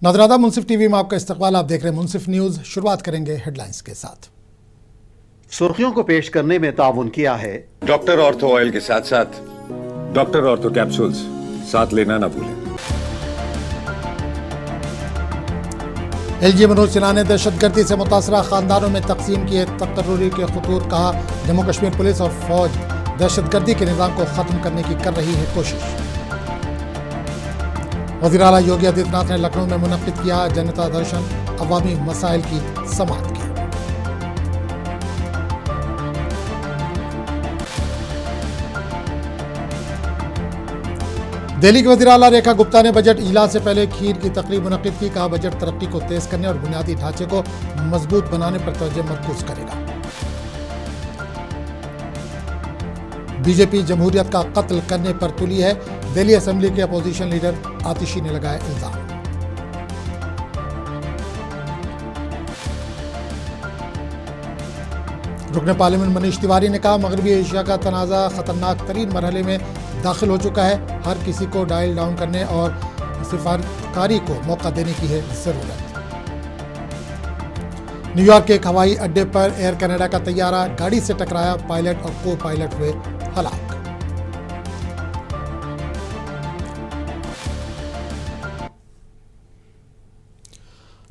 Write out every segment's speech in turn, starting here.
नाज़रान मुंसिफ TV में आपका इस्तकबाल। आप देख रहे हैं मुंसिफ न्यूज़। शुरुआत करेंगे हेडलाइंस के साथ। सुर्खियों को पेश करने में ताउन किया है डॉक्टर ऑर्थो ऑयल के साथ साथ डॉक्टर ऑर्थो कैप्सूल्स साथ लेना ना भूलें। एलजी मनोज सिन्हा ने दहशतगर्दी से मुतासरा खानदानों में तकसीम किए तकर्रुरी के खतूत। कहा, जम्मू कश्मीर पुलिस और फौज दहशतगर्दी के निज़ाम को ख़त्म करने की कर रही है कोशिश। वज़ीर आला योगी आदित्यनाथ ने लखनऊ में मुनक्किद किया जनता दर्शन, अवामी मसाइल की समाअत की। दिल्ली के वज़ीर आला रेखा गुप्ता ने बजट इजलास से पहले खीर की तकरीब मुनक्किद की। कहा, बजट तरक्की को तेज करने और बुनियादी ढांचे को मजबूत बनाने पर तवज्जो मरकूज करेगा। बीजेपी जमहूरियत का कत्ल करने पर तुली है। दिल्ली असेंबली के अपोजिशन लीडर आतिशी ने लगाया इल्जाम। रुकने पार्लियामेंट मनीष तिवारी ने कहा, मगरबी एशिया का तनाज़ा खतरनाक तरीन मरहले में दाखिल हो चुका है। हर किसी को डायल डाउन करने और सिफारतकारी को मौका देने की है जरूरत। न्यूयॉर्क के एक हवाई अड्डे पर एयर कनाडा का तैयारा गाड़ी से टकराया। पायलट और को पायलट हुए हलाक।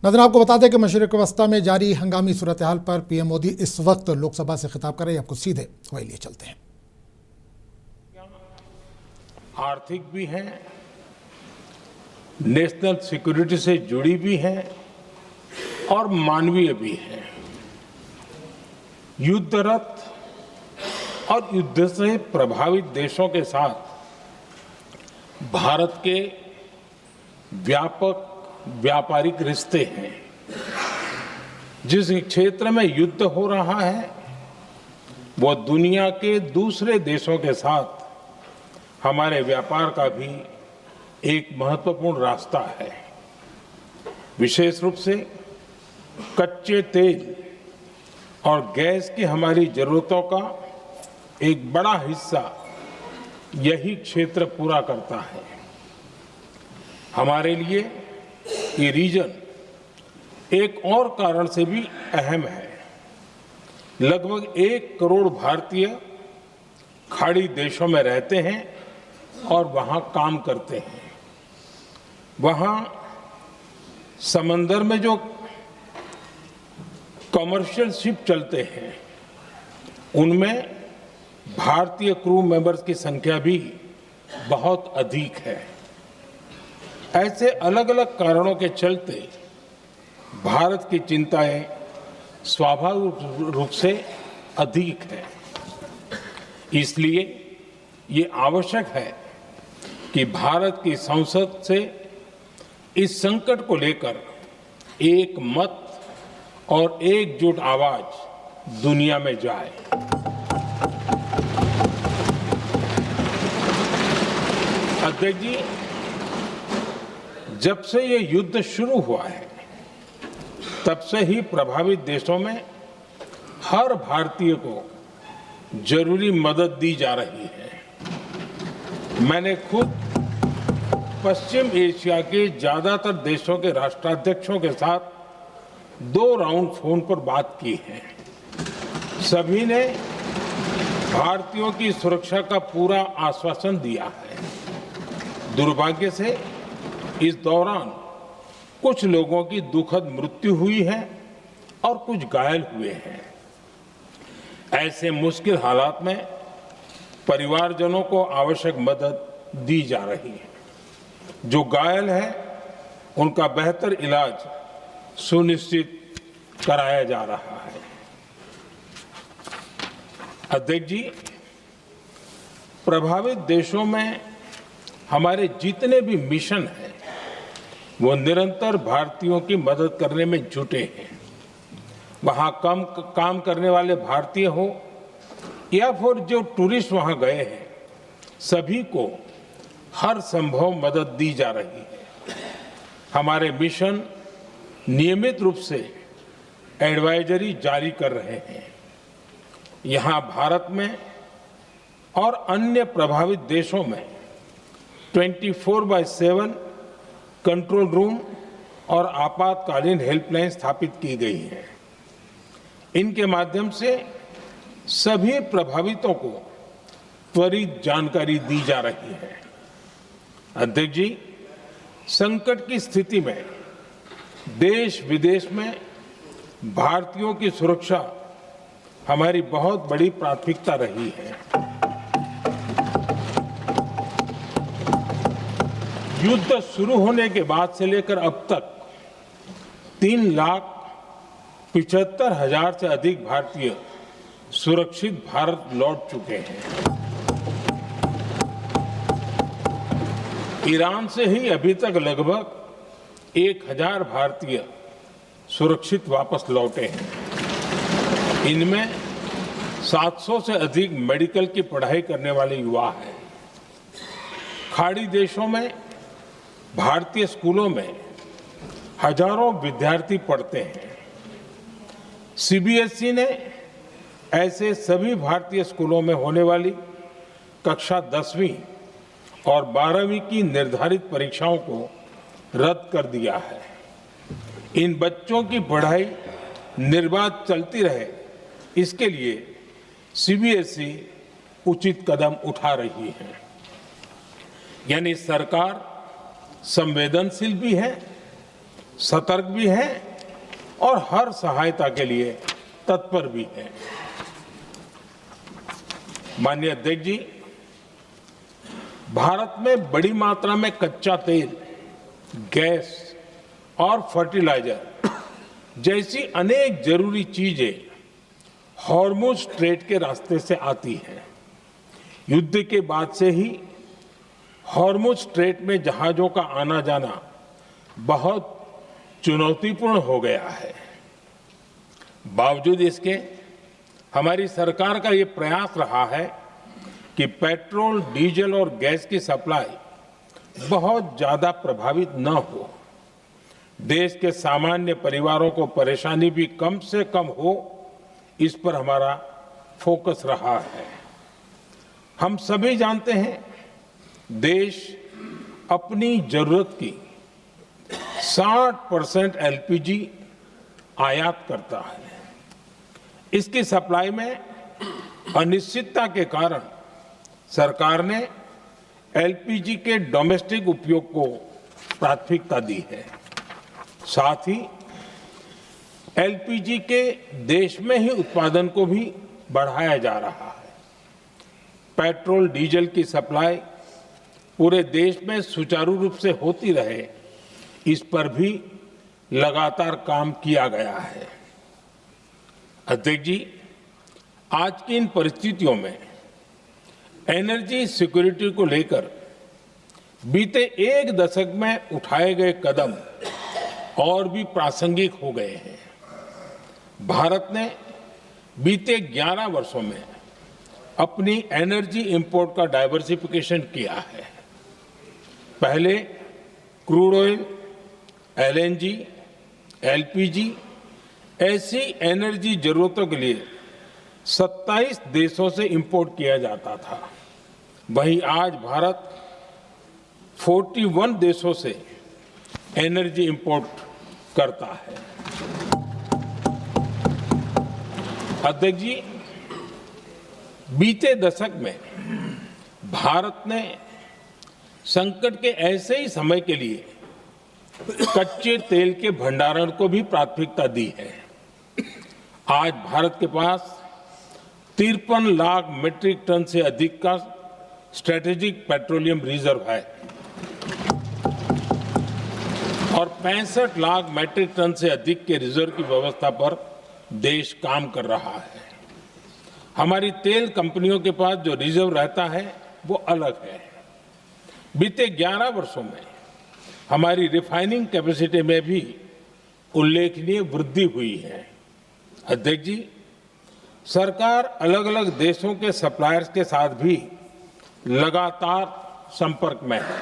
नज़र आपको बता दें कि मशरिक़ वस्ता में जारी हंगामी सूरत हाल पर पीएम मोदी इस वक्त लोकसभा से खिताब कर रहे हैं। आपको सीधे वही लिए चलते हैं। आर्थिक भी है, नेशनल सिक्योरिटी से जुड़ी भी है और मानवीय भी है। युद्धरत और युद्ध से प्रभावित देशों के साथ भारत के व्यापक व्यापारिक रिश्ते हैं। जिस क्षेत्र में युद्ध हो रहा है वो दुनिया के दूसरे देशों के साथ हमारे व्यापार का भी एक महत्वपूर्ण रास्ता है। विशेष रूप से कच्चे तेल और गैस की हमारी जरूरतों का एक बड़ा हिस्सा यही क्षेत्र पूरा करता है। हमारे लिए ये रीजन एक और कारण से भी अहम है। लगभग 1 करोड़ भारतीय खाड़ी देशों में रहते हैं और वहां काम करते हैं। वहां समंदर में जो कमर्शियल शिप चलते हैं उनमें भारतीय क्रू मेंबर्स की संख्या भी बहुत अधिक है। ऐसे अलग अलग कारणों के चलते भारत की चिंताएं स्वाभाविक रूप से अधिक है। इसलिए ये आवश्यक है कि भारत की संसद से इस संकट को लेकर एक मत और एकजुट आवाज दुनिया में जाए। अध्यक्ष जी, जब से ये युद्ध शुरू हुआ है तब से ही प्रभावित देशों में हर भारतीय को जरूरी मदद दी जा रही है। मैंने खुद पश्चिम एशिया के ज्यादातर देशों के राष्ट्राध्यक्षों के साथ 2 राउंड फोन पर बात की है। सभी ने भारतीयों की सुरक्षा का पूरा आश्वासन दिया है। दुर्भाग्य से इस दौरान कुछ लोगों की दुखद मृत्यु हुई है और कुछ घायल हुए हैं। ऐसे मुश्किल हालात में परिवारजनों को आवश्यक मदद दी जा रही है। जो घायल है उनका बेहतर इलाज सुनिश्चित कराया जा रहा है। अध्यक्ष जी, प्रभावित देशों में हमारे जितने भी मिशन हैं वो निरंतर भारतीयों की मदद करने में जुटे हैं। वहां काम करने वाले भारतीय हो या फिर जो टूरिस्ट वहां गए हैं, सभी को हर संभव मदद दी जा रही है। हमारे मिशन नियमित रूप से एडवाइजरी जारी कर रहे हैं। यहां भारत में और अन्य प्रभावित देशों में 24/7 कंट्रोल रूम और आपातकालीन हेल्पलाइन स्थापित की गई है। इनके माध्यम से सभी प्रभावितों को त्वरित जानकारी दी जा रही है। अध्यक्ष जी, संकट की स्थिति में देश विदेश में भारतीयों की सुरक्षा हमारी बहुत बड़ी प्राथमिकता रही है। युद्ध शुरू होने के बाद से लेकर अब तक 3,75,000 से अधिक भारतीय सुरक्षित भारत लौट चुके हैं। ईरान से ही अभी तक लगभग 1,000 भारतीय सुरक्षित वापस लौटे हैं। इनमें 700 से अधिक मेडिकल की पढ़ाई करने वाले युवा हैं। खाड़ी देशों में भारतीय स्कूलों में हजारों विद्यार्थी पढ़ते हैं। सीबीएसई ने ऐसे सभी भारतीय स्कूलों में होने वाली कक्षा 10वीं और 12वीं की निर्धारित परीक्षाओं को रद्द कर दिया है। इन बच्चों की पढ़ाई निर्बाध चलती रहे, इसके लिए सीबीएसई उचित कदम उठा रही है। यानी सरकार संवेदनशील भी है, सतर्क भी है और हर सहायता के लिए तत्पर भी है। माननीय अध्यक्ष जी, भारत में बड़ी मात्रा में कच्चा तेल, गैस और फर्टिलाइजर जैसी अनेक जरूरी चीजें हॉर्मुज स्ट्रेट के रास्ते से आती हैं। युद्ध के बाद से ही हॉर्मुज स्ट्रेट में जहाजों का आना जाना बहुत चुनौतीपूर्ण हो गया है। बावजूद इसके हमारी सरकार का ये प्रयास रहा है कि पेट्रोल, डीजल और गैस की सप्लाई बहुत ज्यादा प्रभावित न हो। देश के सामान्य परिवारों को परेशानी भी कम से कम हो, इस पर हमारा फोकस रहा है। हम सभी जानते हैं, देश अपनी जरूरत की 60% एलपीजी आयात करता है। इसकी सप्लाई में अनिश्चितता के कारण सरकार ने एलपीजी के डोमेस्टिक उपयोग को प्राथमिकता दी है। साथ ही एलपीजी के देश में ही उत्पादन को भी बढ़ाया जा रहा है। पेट्रोल, डीजल की सप्लाई पूरे देश में सुचारू रूप से होती रहे, इस पर भी लगातार काम किया गया है। अध्यक्ष जी, आज की इन परिस्थितियों में एनर्जी सिक्योरिटी को लेकर बीते एक दशक में उठाए गए कदम और भी प्रासंगिक हो गए हैं। भारत ने बीते 11 वर्षों में अपनी एनर्जी इंपोर्ट का डाइवर्सिफिकेशन किया है। पहले क्रूड ऑयल, एलएनजी, एलपीजी ऐसी एनर्जी जरूरतों के लिए 27 देशों से इंपोर्ट किया जाता था। वहीं आज भारत 41 देशों से एनर्जी इंपोर्ट करता है। अध्यक्ष जी, बीते दशक में भारत ने संकट के ऐसे ही समय के लिए कच्चे तेल के भंडारण को भी प्राथमिकता दी है। आज भारत के पास 53 लाख मीट्रिक टन से अधिक का स्ट्रेटेजिक पेट्रोलियम रिजर्व है और 65 लाख मीट्रिक टन से अधिक के रिजर्व की व्यवस्था पर देश काम कर रहा है। हमारी तेल कंपनियों के पास जो रिजर्व रहता है वो अलग है। बीते 11 वर्षों में हमारी रिफाइनिंग कैपेसिटी में भी उल्लेखनीय वृद्धि हुई है। अध्यक्ष जी, सरकार अलग अलग देशों के सप्लायर्स के साथ भी लगातार संपर्क में है।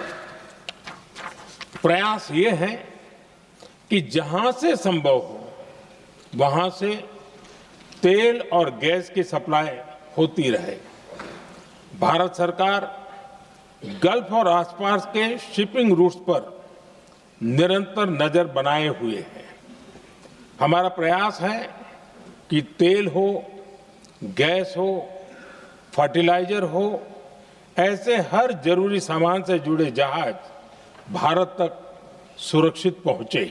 प्रयास ये है कि जहां से संभव हो वहां से तेल और गैस की सप्लाई होती रहे। भारत सरकार गल्फ और आसपास के शिपिंग रूट्स पर निरंतर नजर बनाए हुए हैं। हमारा प्रयास है कि तेल हो, गैस हो, फर्टिलाइजर हो, ऐसे हर जरूरी सामान से जुड़े जहाज भारत तक सुरक्षित पहुंचे।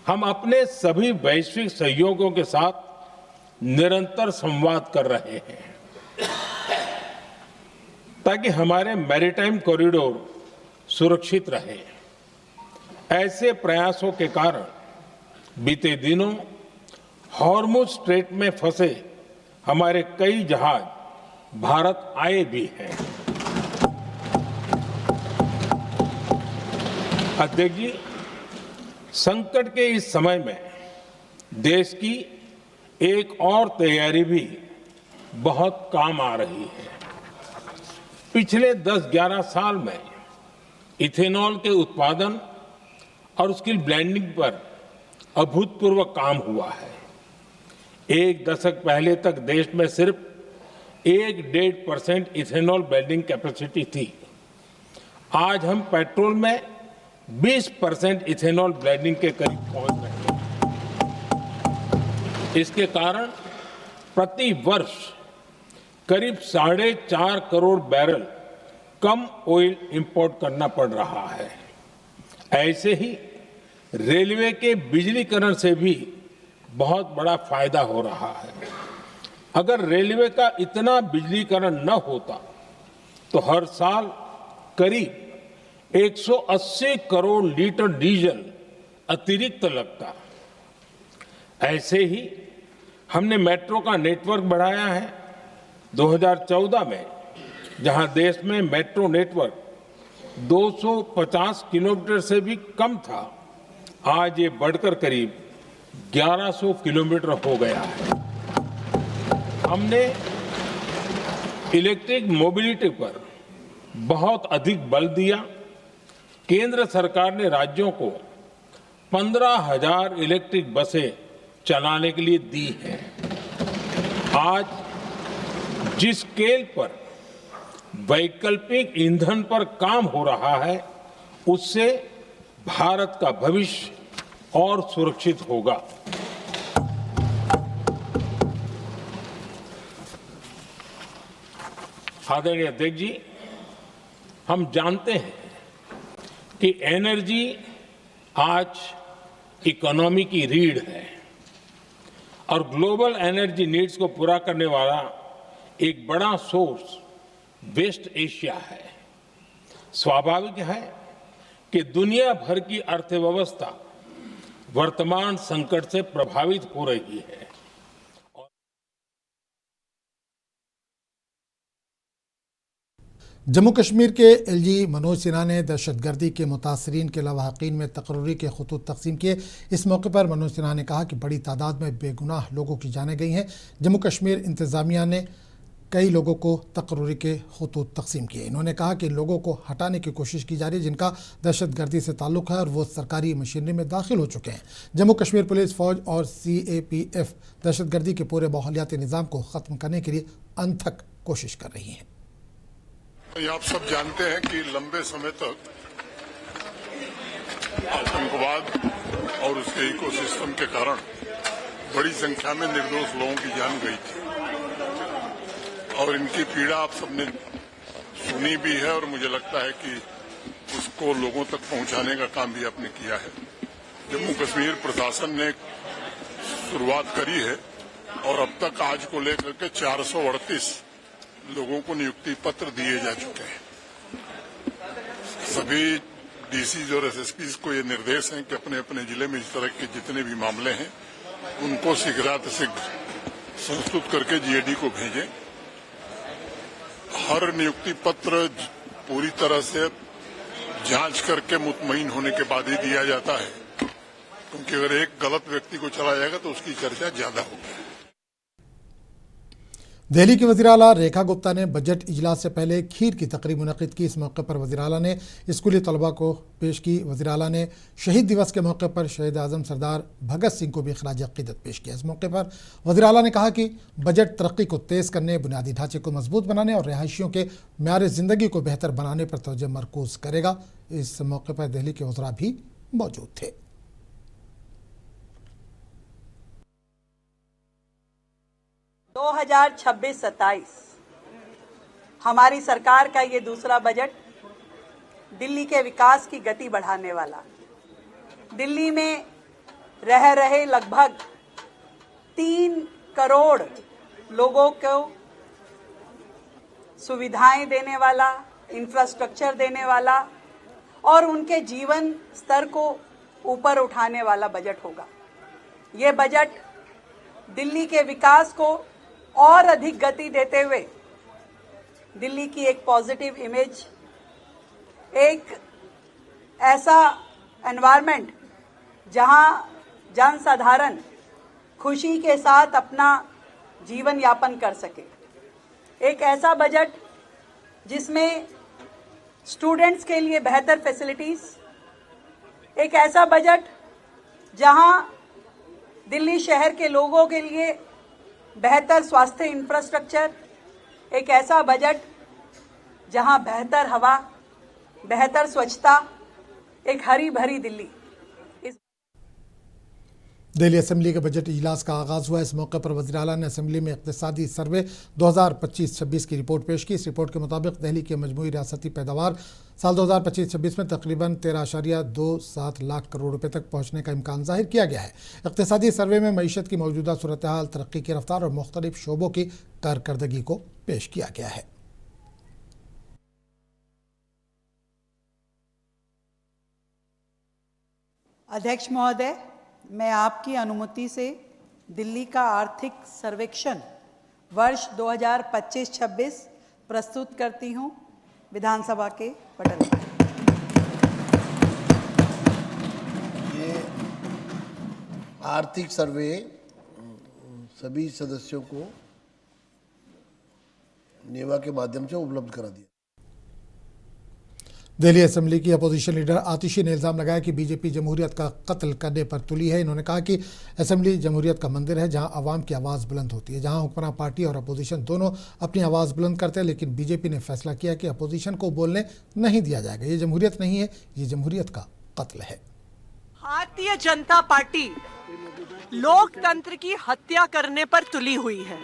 हम अपने सभी वैश्विक सहयोगियों के साथ निरंतर संवाद कर रहे हैं ताकि हमारे मैरीटाइम कॉरिडोर सुरक्षित रहे। ऐसे प्रयासों के कारण बीते दिनों हॉर्मुज स्ट्रेट में फंसे हमारे कई जहाज भारत आए भी हैं। अध्यक्ष जी, संकट के इस समय में देश की एक और तैयारी भी बहुत काम आ रही है। पिछले 10-11 साल में इथेनॉल के उत्पादन और उसकी ब्लेंडिंग पर अभूतपूर्व काम हुआ है। एक दशक पहले तक देश में सिर्फ 1-1.5% इथेनॉल ब्लेंडिंग कैपेसिटी थी। आज हम पेट्रोल में 20% इथेनॉल ब्लेंडिंग के करीब पहुंच रहे हैं। इसके कारण प्रति वर्ष करीब 4.5 करोड़ बैरल कम ऑयल इंपोर्ट करना पड़ रहा है। ऐसे ही रेलवे के बिजलीकरण से भी बहुत बड़ा फायदा हो रहा है। अगर रेलवे का इतना बिजलीकरण न होता तो हर साल करीब 180 करोड़ लीटर डीजल अतिरिक्त लगता। ऐसे ही हमने मेट्रो का नेटवर्क बढ़ाया है। 2014 में जहां देश में मेट्रो नेटवर्क 250 किलोमीटर से भी कम था, आज ये बढ़कर करीब 1100 किलोमीटर हो गया है। हमने इलेक्ट्रिक मोबिलिटी पर बहुत अधिक बल दिया। केंद्र सरकार ने राज्यों को 15,000 इलेक्ट्रिक बसें चलाने के लिए दी हैं। आज जिस स्केल पर वैकल्पिक ईंधन पर काम हो रहा है, उससे भारत का भविष्य और सुरक्षित होगा। आदरणीय अध्यक्ष जी, हम जानते हैं कि एनर्जी आज इकोनॉमी की रीढ़ है और ग्लोबल एनर्जी नीड्स को पूरा करने वाला एक बड़ा सोर्स वेस्ट एशिया है। स्वाभाविक है कि दुनिया भर की अर्थव्यवस्था वर्तमान संकट से प्रभावित हो रही है। जम्मू कश्मीर के एलजी मनोज सिन्हा ने दहशतगर्दी के मुतासरीन के लवाहकीन में तकर्री के खतूत तकसीम किए। इस मौके पर मनोज सिन्हा ने कहा कि बड़ी तादाद में बेगुनाह लोगों की जानें गई हैं। जम्मू कश्मीर इंतज़ामिया ने कई लोगों को तकर्री के खतूत तकसीम किए। इन्होंने कहा कि लोगों को हटाने की कोशिश की जा रही है जिनका दहशतगर्दी से ताल्लुक़ है और वो सरकारी मशीनरी में दाखिल हो चुके हैं। जम्मू कश्मीर पुलिस, फ़ौज और CAPF दहशतगर्दी के पूरे माहौलियाती निज़ाम को ख़त्म करने के लिए अनथक कोशिश कर रही हैं। आप सब जानते हैं कि लंबे समय तक आतंकवाद और उसके इकोसिस्टम के कारण बड़ी संख्या में निर्दोष लोगों की जान गई थी और इनकी पीड़ा आप सबने सुनी भी है और मुझे लगता है कि उसको लोगों तक पहुंचाने का काम भी आपने किया है। जम्मू कश्मीर प्रशासन ने शुरुआत करी है और अब तक आज को लेकर के 438 लोगों को नियुक्ति पत्र दिए जा चुके हैं। सभी DCs और SSPs को ये निर्देश हैं कि अपने अपने जिले में इस तरह के जितने भी मामले हैं उनको शीघ्रातिशीघ्र संस्तुत करके GAD को भेजें। हर नियुक्ति पत्र पूरी तरह से जांच करके मुतमईन होने के बाद ही दिया जाता है, क्योंकि अगर एक गलत व्यक्ति को चला जाएगा तो उसकी चर्चा ज्यादा होगी। दिल्ली की वज़ीर आला रेखा गुप्ता ने बजट इजलास से पहले खीर की तकरीब मुनक़िद की। इस मौके पर वज़ीर आला ने स्कूली तलबा को पेश की। वज़ीर आला ने शहीद दिवस के मौके पर शहीद आज़म सरदार भगत सिंह को भी खिराज अक़ीदत पेश किया। इस मौके पर वज़ीर आला ने कहा कि बजट तरक्की को तेज़ करने, बुनियादी ढांचे को मजबूत बनाने और रिहायशियों के म्यार ज़िंदगी को बेहतर बनाने पर तवज्जो मरकूज़ करेगा। इस मौके पर दिल्ली के वज़रा भी मौजूद थे। दो 2026-27 हमारी सरकार का ये दूसरा बजट दिल्ली के विकास की गति बढ़ाने वाला, दिल्ली में रह रहे लगभग 3 करोड़ लोगों को सुविधाएं देने वाला, इंफ्रास्ट्रक्चर देने वाला और उनके जीवन स्तर को ऊपर उठाने वाला बजट होगा। ये बजट दिल्ली के विकास को और अधिक गति देते हुए दिल्ली की एक पॉजिटिव इमेज, एक ऐसा एनवायरनमेंट जहां जनसाधारण खुशी के साथ अपना जीवन यापन कर सके, एक ऐसा बजट जिसमें स्टूडेंट्स के लिए बेहतर फैसिलिटीज, एक ऐसा बजट जहां दिल्ली शहर के लोगों के लिए बेहतर स्वास्थ्य इंफ्रास्ट्रक्चर, एक ऐसा बजट जहां बेहतर हवा, बेहतर स्वच्छता, एक हरी भरी दिल्ली। दिल्ली असेंबली के बजट इजलास का आगाज़ हुआ। इस मौके पर वज़ीर आला ने असेंबली में इक़्तिसादी सर्वे 2025-26 की रिपोर्ट पेश की। इस रिपोर्ट के मुताबिक दिल्ली की मजमूई रियासती पैदावार साल 2025-26 में तकरीबन 13.27 लाख करोड़ रुपए तक पहुँचने का इम्कान जाहिर किया गया है। इक़्तिसादी सर्वे में मईशत की मौजूदा सूरत हाल, तरक्की की रफ्तार और मुख्तलिफ शोबों की कारकर्दगी को पेश किया गया है। अध्यक्ष महोदय, मैं आपकी अनुमति से दिल्ली का आर्थिक सर्वेक्षण वर्ष 2025-26 प्रस्तुत करती हूं विधानसभा के पटल पर। ये आर्थिक सर्वे सभी सदस्यों को नेवा के माध्यम से उपलब्ध करा दिया। दिल्ली असेंबली की अपोजिशन लीडर आतिशी ने इल्ज़ाम लगाया कि बीजेपी जमहूरियत का कत्ल करने पर तुली है। इन्होंने कहा कि असेंबली जमहूरियत का मंदिर है जहां आवाम की आवाज़ बुलंद होती है, जहां हुक्मरान पार्टी और अपोजिशन दोनों अपनी आवाज़ बुलंद करते हैं, लेकिन बीजेपी ने फैसला किया कि अपोजिशन को बोलने नहीं दिया जाएगा। ये जमहूरियत नहीं है, ये जमहूरियत का कत्ल है। भारतीय जनता पार्टी लोकतंत्र की हत्या करने पर तुली हुई है।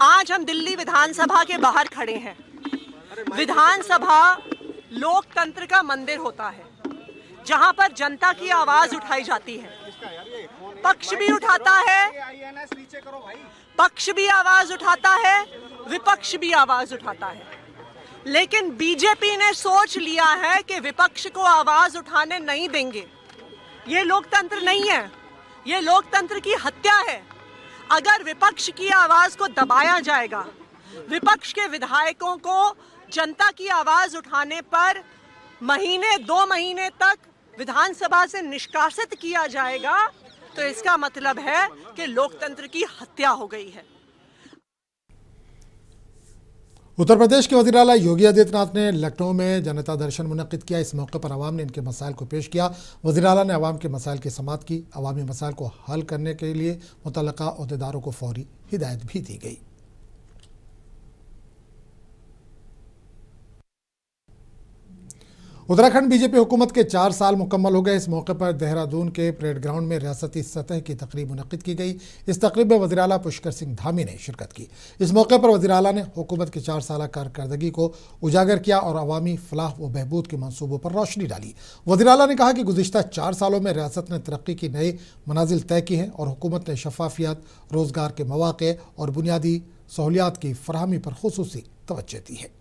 आज हम दिल्ली विधानसभा के बाहर खड़े हैं। विधानसभा लोकतंत्र का मंदिर होता है जहां पर जनता की आवाज उठाई जाती है। पक्ष भी उठाता है, पक्ष भी आवाज उठाता है, विपक्ष भी आवाज उठाता है। लेकिन बीजेपी ने सोच लिया है कि विपक्ष को आवाज उठाने नहीं देंगे। ये लोकतंत्र नहीं है, ये लोकतंत्र की हत्या है। अगर विपक्ष की आवाज को दबाया जाएगा, विपक्ष के विधायकों को जनता की आवाज उठाने पर 2 महीने तक विधानसभा से निष्कासित किया जाएगा, तो इसका मतलब है कि लोकतंत्र की हत्या हो गई है। उत्तर प्रदेश के वज़ीर आला योगी आदित्यनाथ ने लखनऊ में जनता दर्शन मुनक़िद किया। इस मौके पर आवाम ने इनके मसाइल को पेश किया। वज़ीर आला ने आवाम के मसाइल की समाअत की। अवामी मसाइल को हल करने के लिए मुतल्लका अहदेदारों को फौरी हिदायत भी दी गई। उत्तराखंड बीजेपी हुकूमत के 4 साल मुकम्मल हो गए। इस मौके पर देहरादून के परेड ग्राउंड में रियासती सतह की तकरीब मुनक़िद की गई। इस तकरीब में वज़ीर आला पुष्कर सिंह धामी ने शिरकत की। इस मौके पर वज़ीर आला ने हुकूमत की 4 साल कारकर्दगी को उजागर किया और अवामी फलाह व बहबूद के मनसूबों पर रोशनी डाली। वज़ीर आला ने कहा कि गुज़िश्ता 4 सालों में रियासत ने तरक्की की नई मनाजिल तय की हैं और हुकूमत ने शफाफियत, रोज़गार के मौक़े और बुनियादी सहूलियात की फराहमी पर खुसूसी तवज्जो दी है।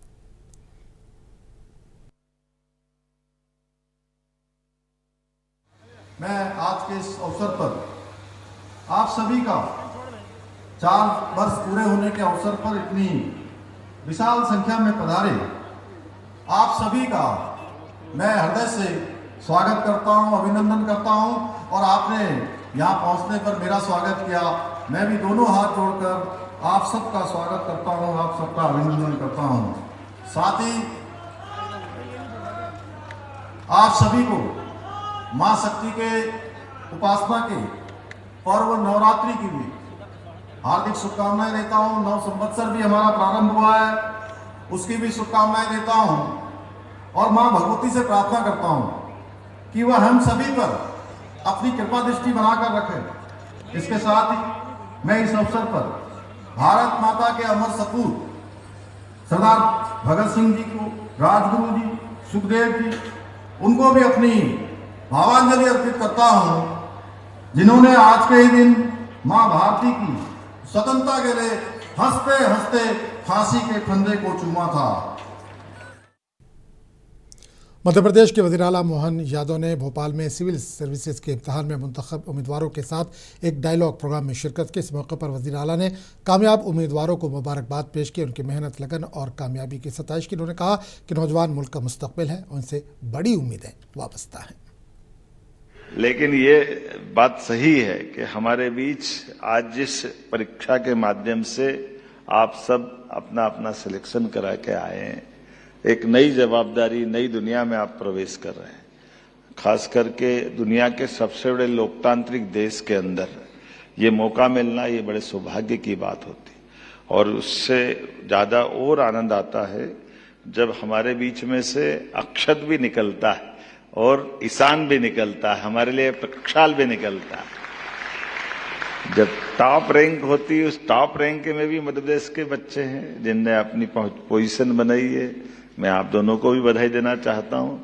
मैं आज के इस अवसर पर आप सभी का 4 वर्ष पूरे होने के अवसर पर इतनी विशाल संख्या में पधारे आप सभी का मैं हृदय से स्वागत करता हूं, अभिनंदन करता हूं। और आपने यहां पहुंचने पर मेरा स्वागत किया, मैं भी दोनों हाथ जोड़कर आप सबका स्वागत करता हूं, आप सबका अभिनंदन करता हूं। साथ ही आप सभी को मां शक्ति के उपासना के पर्व नवरात्रि की भी हार्दिक शुभकामनाएं देता हूं। नव संवत्सर भी हमारा प्रारंभ हुआ है, उसकी भी शुभकामनाएं देता हूं। और मां भगवती से प्रार्थना करता हूं कि वह हम सभी पर अपनी कृपा दृष्टि बनाकर रखे। इसके साथ ही मैं इस अवसर पर भारत माता के अमर सपूत सरदार भगत सिंह जी को, राजगुरु जी, सुखदेव जी, उनको भी अपनी भावांजलि अर्पित करता हूं, जिन्होंने आज के ही दिन मां भारती की स्वतंत्रता के लिए हंसते हंसते फांसी के फंदे को चूमा था। मध्य प्रदेश के वज़ीर आला मोहन यादव ने भोपाल में सिविल सर्विसेज के इम्तिहान में मुंतखब उम्मीदवारों के साथ एक डायलॉग प्रोग्राम में शिरकत की। इस मौके पर वज़ीर आला ने कामयाब उम्मीदवारों को मुबारकबाद पेश की, उनकी मेहनत, लगन और कामयाबी की सताइश की। उन्होंने कहा कि नौजवान मुल्क का मुस्तकबिल है, उनसे बड़ी उम्मीदें वाबस्ता हैं। लेकिन ये बात सही है कि हमारे बीच आज जिस परीक्षा के माध्यम से आप सब अपना अपना सिलेक्शन करा के आए हैं, एक नई जवाबदारी, नई दुनिया में आप प्रवेश कर रहे हैं। खास करके दुनिया के सबसे बड़े लोकतांत्रिक देश के अंदर ये मौका मिलना, ये बड़े सौभाग्य की बात होती और उससे ज्यादा और आनंद आता है जब हमारे बीच में से अक्षत भी निकलता है और ईशान भी निकलता है, हमारे लिए प्रक्षाल भी निकलता है। जब टॉप रैंक होती है, उस टॉप रैंक में भी मध्य प्रदेश के बच्चे हैं जिनने अपनी पोजीशन बनाई है। मैं आप दोनों को भी बधाई देना चाहता हूं।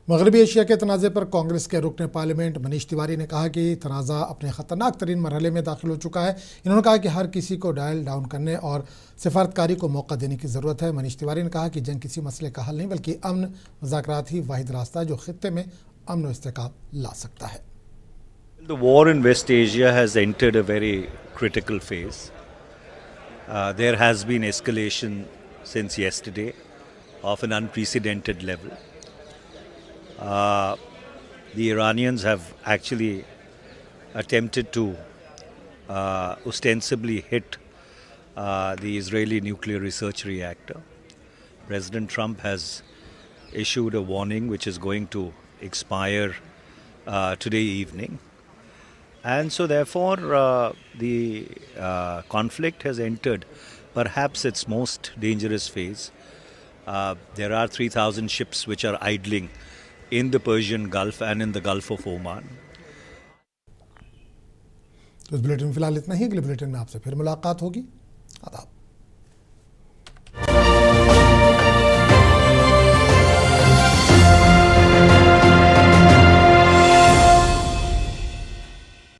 मगरबी एशिया के तनाज़े पर कांग्रेस के रुकन पार्लियामेंट मनीष तिवारी ने कहा कि तनाज़ा अपने ख़तरनाक तरीन मरहले में दाखिल हो चुका है। इन्होंने कहा कि हर किसी को डायल डाउन करने और सिफारतकारी को मौका देने की ज़रूरत है। मनीष तिवारी ने कहा कि जंग किसी मसले का हल नहीं बल्कि अमन मुज़ाकरात ही वाहिद रास्ता है जो खित्ते में अमन व इस्तेकाम ला सकता है। The war in West Asia has entered a very critical phase. There has been escalation since yesterday of an unprecedented level. The Iranians have actually attempted to ostensibly hit the Israeli nuclear research reactor. President Trump has issued a warning which is going to expire today evening. And so therefore the conflict has entered perhaps its most dangerous phase. There are 3,000 ships which are idling in the Persian Gulf and in the Gulf of Oman. तो इस bulletin में फिलहाल इतना ही। अगले bulletin में आपसे फिर मुलाकात होगी।